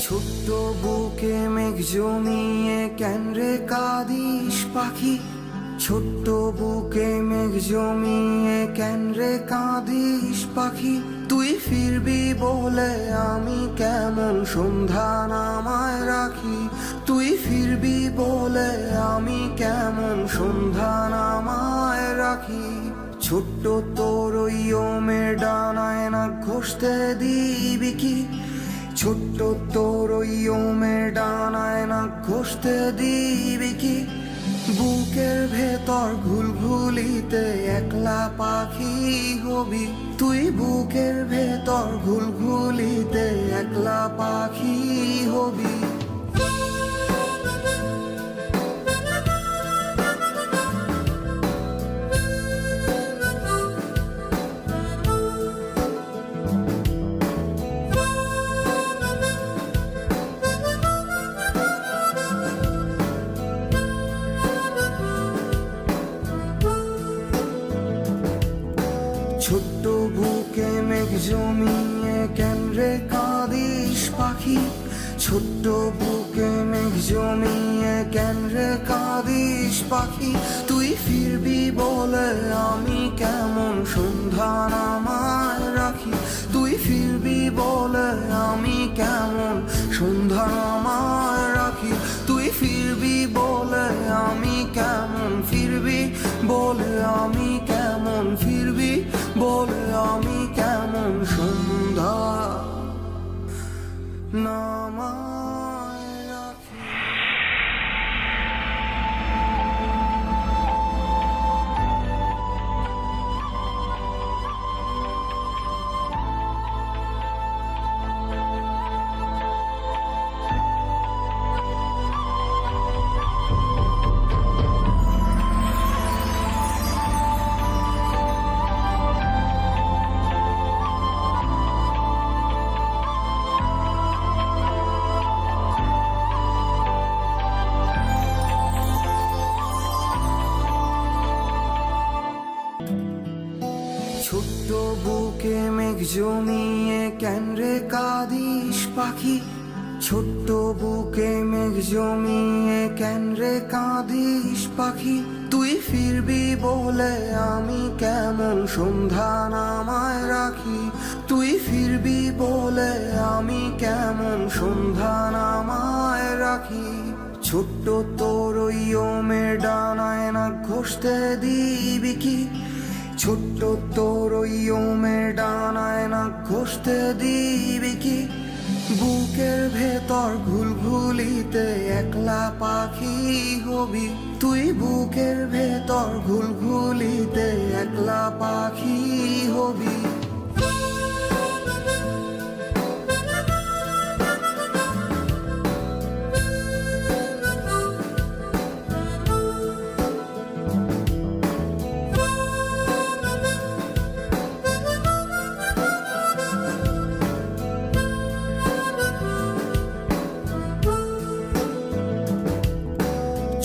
ছোট্ট বুকে মেঘ জমিয়ে কেন রে কাঁদিস পাখি, ছোট্ট বুকে মেঘ জমিয়ে কেন রে কাঁদিস পাখি। তুই ফিরবি বলে আমি কেমন সন্ধ্যা নামায় রাখি, তুই ফিরবি বলে আমি কেমন সন্ধ্যা নামায় রাখি। ছোট্ট তোর ওই ওমের ডানায় না ঘষতে দিবি কি, ছোট্ট তোর ওই ওমের ডানায় না ঘষতে দিবি কি। বুকের ভেতর ঘুলঘুলিতে একলা পাখি হবি, তুই বুকের ভেতর ঘুলঘুলিতে একলা পাখি হবি। ছোট্ট বুকে মেঘ জমিয়ে কেন রে কাঁদিস পাখি, ছোট্ট বুকে মেঘ জমিয়ে কেন রে কাঁদিস পাখি। তুই ফিরবি বলে আমি কেমন সন্ধ্যা নামায় রাখি, তুই ফিরবি বলে আমি কেমন সন্ধ্যা নামায় রাখি। তুই ফিরবি বলে আমি কেমন ফিরবি বলে আমি কেমন ফিরবি বলে আমি কেমন সন্ধ্যা নামায় রাখি। ছোট্ট বুকে মেঘ জমিয়ে কেন রে কাঁদিস পাখি, ছোট্ট বুকে মেঘ জমিয়ে কেন রে কাঁদিস পাখি। তুই ফিরবি বলে আমি কেমন সন্ধ্যা নামায় রাখি, তুই ফিরবি বলে আমি কেমন সন্ধ্যা নামায় রাখি। ছোট্ট তোর ওই ওমের ডানায় না ঘষতে দিবি কি, ছোট্ট তোর ওই ওমের ডানায় না ঘষতে দিবি কি। বুকের ভেতর ঘুলঘুলিতে একলা পাখি হবি, তুই বুকের ভেতর ঘুলঘুলিতে একলা পাখি হবি।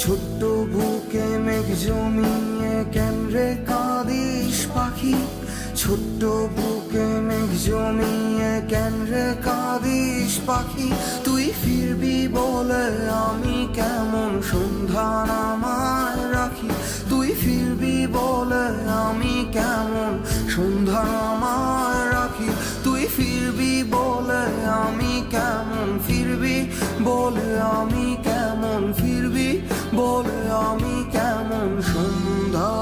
ছোট্ট বুকে মেঘ জমিয়ে কেন রে কাঁদিস পাখি, ছোট্ট বুকে মেঘ জমিয়ে কেন রে কাঁদিস পাখি। তুই ফিরবি বলে আমি কেমন সন্ধ্যা নামায় রাখি, তুই ফিরবি বলে আমি কেমন সন্ধ্যা নামায় রাখি। তুই ফিরবি বলে আমি কেমন ফিরবি বলে আমি কেমন ফিরবি বলে আমি কেমন সন্ধ্যা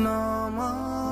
নামায়।